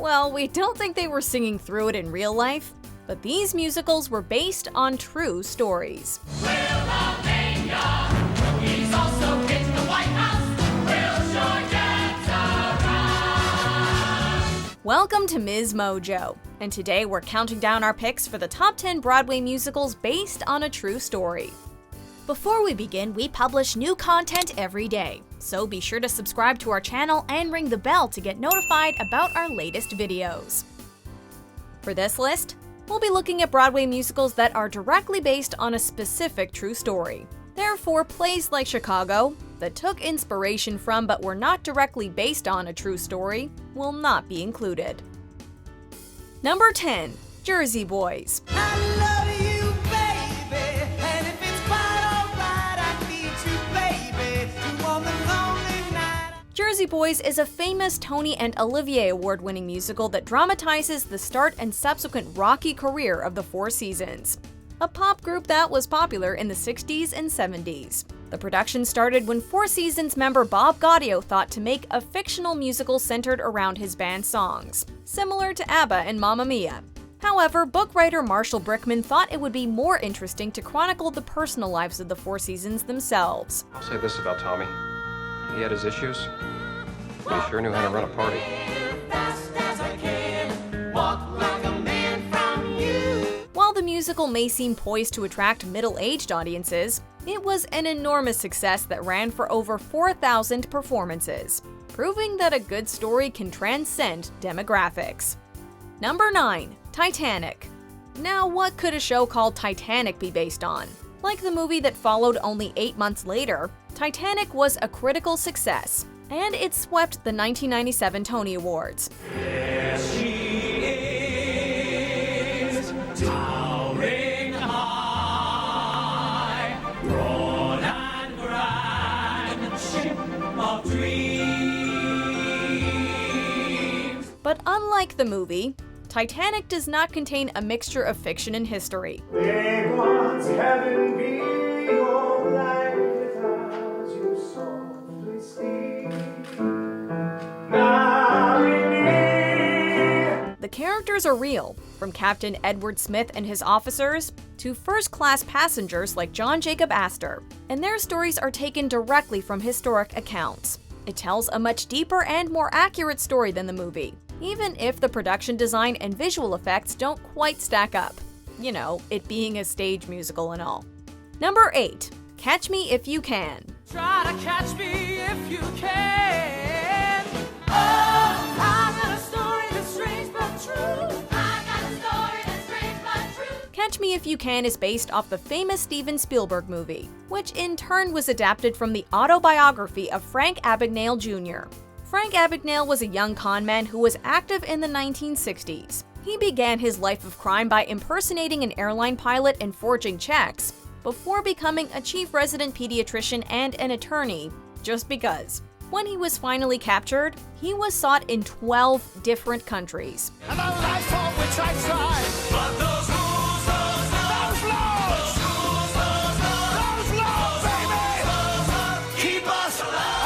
Well, we don't think they were singing through it in real life, but these musicals were based on true stories. Welcome to MsMojo, and today we're counting down our picks for the top 10 Broadway musicals based on a true story. Before we begin, we publish new content every day, so be sure to subscribe to our channel and ring the bell to get notified about our latest videos. For this list, we'll be looking at Broadway musicals that are directly based on a specific true story. Therefore, plays like Chicago, that took inspiration from but were not directly based on a true story, will not be included. Number 10. Jersey Boys. Jersey Boys is a famous Tony and Olivier Award-winning musical that dramatizes the start and subsequent rocky career of the Four Seasons, a pop group that was popular in the 60s and 70s. The production started when Four Seasons member Bob Gaudio thought to make a fictional musical centered around his band's songs, similar to ABBA and Mamma Mia. However, book writer Marshall Brickman thought it would be more interesting to chronicle the personal lives of the Four Seasons themselves. I'll say this about Tommy. He had his issues, but he sure knew how to run a party. While the musical may seem poised to attract middle-aged audiences, it was an enormous success that ran for over 4,000 performances, proving that a good story can transcend demographics. Number 9. Titanic. Now, what could a show called Titanic be based on? Like the movie that followed only 8 months later, Titanic was a critical success, and it swept the 1997 Tony Awards. There she is, towering high, broad and grand, ship of dreams. But unlike the movie, Titanic does not contain a mixture of fiction and history. Big ones, heaven be your light as you softly speak. The characters are real, from Captain Edward Smith and his officers to first-class passengers like John Jacob Astor, and their stories are taken directly from historic accounts. It tells a much deeper and more accurate story than the movie, even if the production design and visual effects don't quite stack up. You know, it being a stage musical and all. Number 8. Catch Me If You Can. Try to catch me if you can. Oh, I got a story that's strange but true. I got a story that's strange but true. Catch Me If You Can is based off the famous Steven Spielberg movie, which in turn was adapted from the autobiography of Frank Abagnale Jr. Frank Abagnale was a young con man who was active in the 1960s. He began his life of crime by impersonating an airline pilot and forging checks, before becoming a chief resident pediatrician and an attorney, just because. When he was finally captured, he was sought in 12 different countries. And the life for which I tried. But those rules, baby, keep us alive.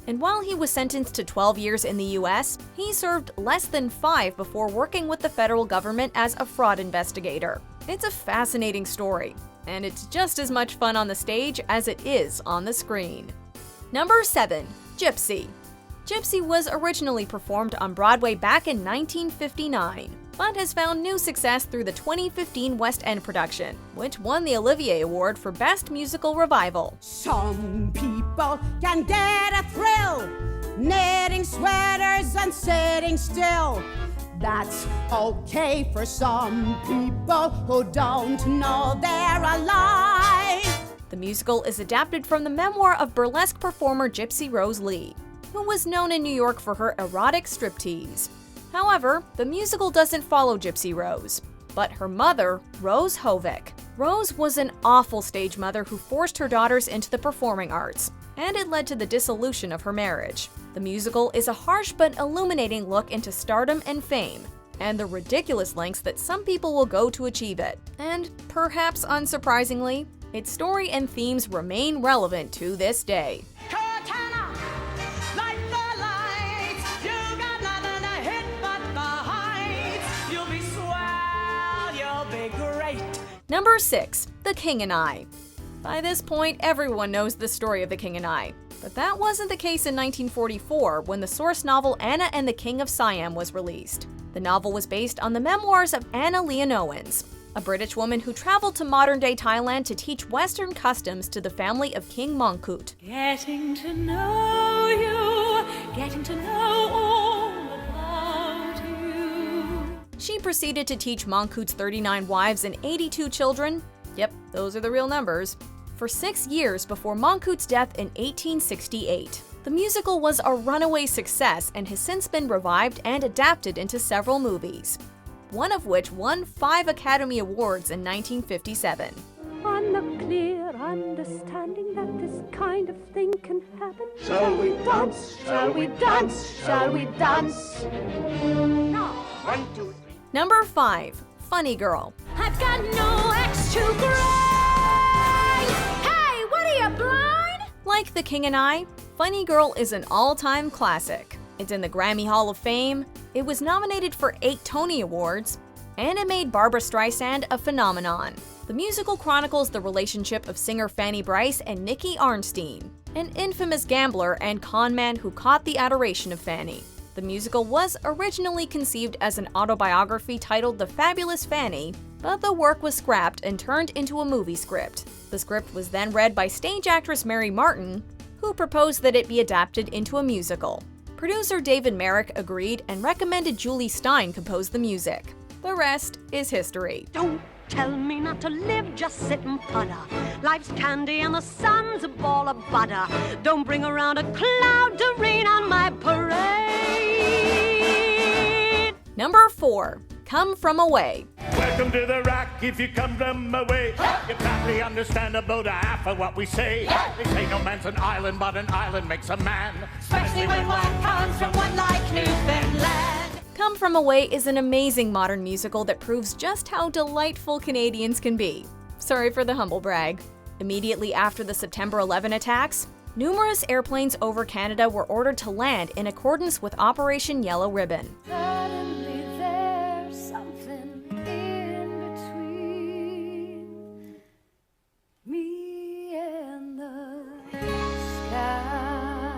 And while he was sentenced to 12 years in the US, he served less than 5 before working with the federal government as a fraud investigator. It's a fascinating story, and it's just as much fun on the stage as it is on the screen. Number 7. Gypsy. Gypsy was originally performed on Broadway back in 1959, but has found new success through the 2015 West End production, which won the Olivier Award for Best Musical Revival. Some people can get a thrill, knitting sweaters and sitting still. That's okay for some people who don't know they're alive. The musical is adapted from the memoir of burlesque performer Gypsy Rose Lee, who was known in New York for her erotic striptease. However, the musical doesn't follow Gypsy Rose, but her mother, Rose Hovick. Rose was an awful stage mother who forced her daughters into the performing arts, and it led to the dissolution of her marriage. The musical is a harsh but illuminating look into stardom and fame, and the ridiculous lengths that some people will go to achieve it. And, perhaps unsurprisingly, its story and themes remain relevant to this day. Cortana, light the lights. You got nothing Number 6. The King and I. By this point, everyone knows the story of The King and I. But that wasn't the case in 1944 when the source novel Anna and the King of Siam was released. The novel was based on the memoirs of Anna Leon Owens, a British woman who traveled to modern-day Thailand to teach Western customs to the family of King Mongkut. Getting to know you, getting to know all about you. She proceeded to teach Mongkut's 39 wives and 82 children, yep, those are the real numbers, for 6 years before Mongkut's death in 1868. The musical was a runaway success and has since been revived and adapted into several movies, one of which won 5 Academy Awards in 1957. On the clear understanding that this kind of thing can happen. Shall we dance? Shall we dance? Shall we dance? Now, 1, 2, 3. Number 5. Funny Girl. I've got no extra gray. Hey, what are you, blind? Like The King and I, Funny Girl is an all-time classic. It's in the Grammy Hall of Fame, it was nominated for 8 Tony Awards, and it made Barbra Streisand a phenomenon. The musical chronicles the relationship of singer Fanny Brice and Nicky Arnstein, an infamous gambler and con man who caught the adoration of Fanny. The musical was originally conceived as an autobiography titled The Fabulous Fanny, but the work was scrapped and turned into a movie script. The script was then read by stage actress Mary Martin, who proposed that it be adapted into a musical. Producer David Merrick agreed and recommended Julie Stein compose the music. The rest is history. Don't tell me not to live, just sit and putter. Life's candy and the sun's a ball of butter. Don't bring around a cloud to rain on my parade. Number 4. Come From Away. Welcome to the rock if you come from away. You probably understand about half of what we say. They say no man's an island, but an island makes a man. Especially when one comes from one like Newfoundland. Come From Away is an amazing modern musical that proves just how delightful Canadians can be. Sorry for the humble brag. Immediately after the September 11 attacks, numerous airplanes over Canada were ordered to land in accordance with Operation Yellow Ribbon. Suddenly there's something in between me and the sky.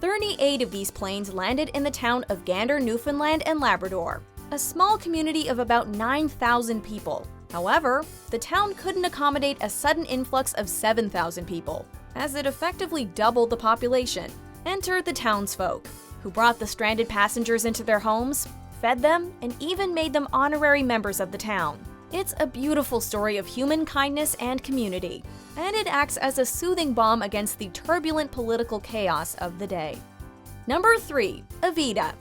38 of these planes landed in the town of Gander, Newfoundland and Labrador, a small community of about 9,000 people. However, the town couldn't accommodate a sudden influx of 7,000 people, as it effectively doubled the population. Enter the townsfolk, who brought the stranded passengers into their homes, fed them, and even made them honorary members of the town. It's a beautiful story of human kindness and community, and it acts as a soothing balm against the turbulent political chaos of the day. Number 3. Evita.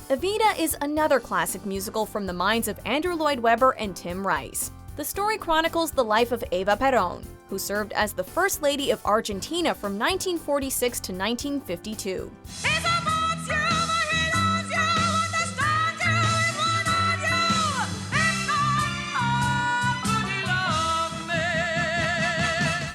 Evita is another classic musical from the minds of Andrew Lloyd Webber and Tim Rice. The story chronicles the life of Eva Perón, who served as the First Lady of Argentina from 1946 to 1952.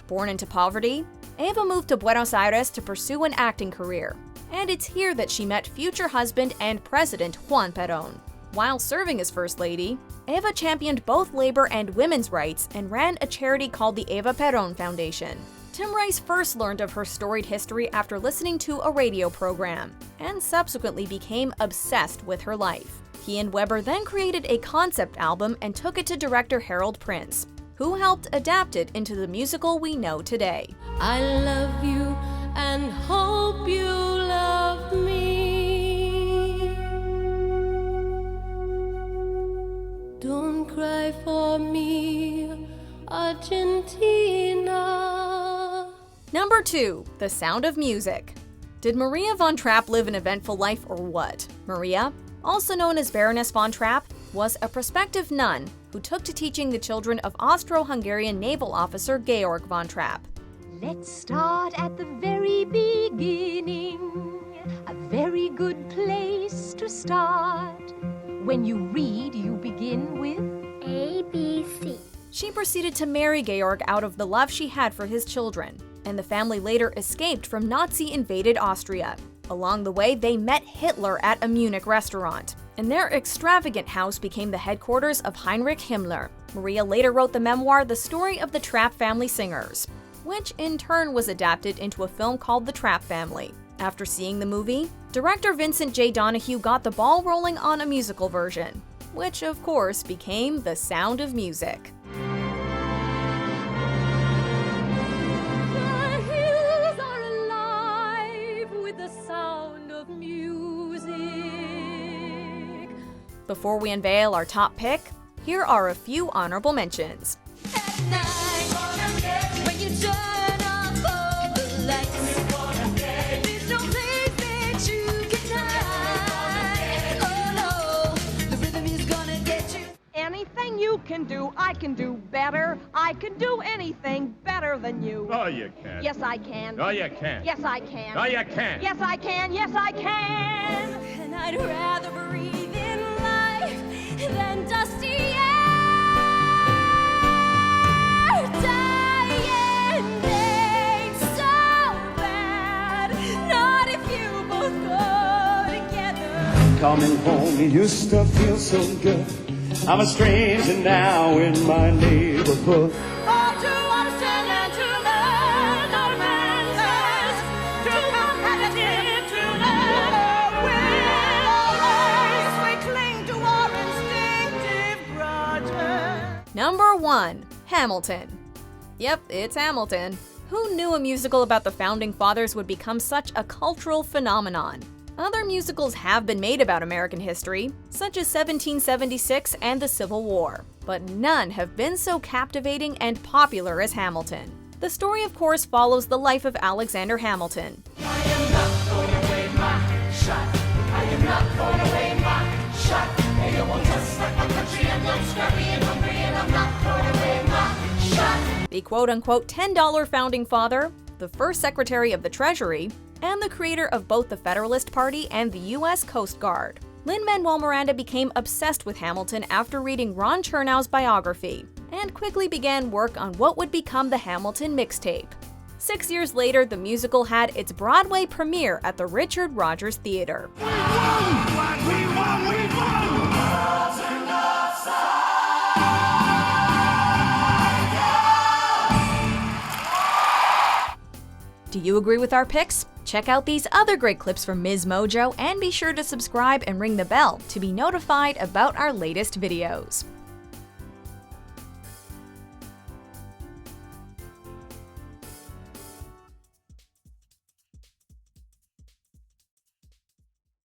Born into poverty, Eva moved to Buenos Aires to pursue an acting career, and it's here that she met future husband and President Juan Perón. While serving as First Lady, Eva championed both labor and women's rights and ran a charity called the Eva Perón Foundation. Tim Rice first learned of her storied history after listening to a radio program, and subsequently became obsessed with her life. He and Webber then created a concept album and took it to director Harold Prince, who helped adapt it into the musical we know today. I love you and hope you love me. Don't cry for me, Argentina. Number 2. The Sound of Music. Did Maria von Trapp live an eventful life or what? Maria, also known as Baroness von Trapp, was a prospective nun who took to teaching the children of Austro-Hungarian naval officer Georg von Trapp. Let's start at the very beginning. A very good place to start. When you read, you begin with ABC. She proceeded to marry Georg out of the love she had for his children, and the family later escaped from Nazi-invaded Austria. Along the way, they met Hitler at a Munich restaurant, and their extravagant house became the headquarters of Heinrich Himmler. Maria later wrote the memoir The Story of the Trapp Family Singers, which in turn was adapted into a film called The Trapp Family. After seeing the movie, director Vincent J. Donahue got the ball rolling on a musical version, which of course became The Sound of Music. The hills are alive with the sound of music. Before we unveil our top pick, here are a few honorable mentions. At night, when you turn off all the lights, there's no place that you can hide. Oh no, the rhythm is gonna get you. Anything you can do, I can do better. I can do anything better than you. Oh, you can. Yes, I can. Oh, you can. Yes, I can. Oh, you can. Yes, I can. Yes, I can. And I'd rather breathe in life than dusty air. Dying ain't so bad, not if you both go together. Coming home, it used to feel so good. I'm a stranger now in my neighborhood. All to understand and to learn, not a man's hands, too competitive to learn. We'll always we cling to our instinctive grudges. Number 1. Hamilton. Yep, it's Hamilton. Who knew a musical about the Founding Fathers would become such a cultural phenomenon? Other musicals have been made about American history, such as 1776 and the Civil War, but none have been so captivating and popular as Hamilton. The story, of course, follows the life of Alexander Hamilton. I am not throwing away my shot. I am not throwing away my shot. Hey, you won't just like my country. I'm not scrappy and hungry, and I'm not throwing away my shot. The quote-unquote $10 Founding Father, the first Secretary of the Treasury, and the creator of both the Federalist Party and the U.S. Coast Guard. Lin-Manuel Miranda became obsessed with Hamilton after reading Ron Chernow's biography, and quickly began work on what would become the Hamilton mixtape. 6 years later, the musical had its Broadway premiere at the Richard Rodgers Theater. Do you agree with our picks? Check out these other great clips from MsMojo and be sure to subscribe and ring the bell to be notified about our latest videos.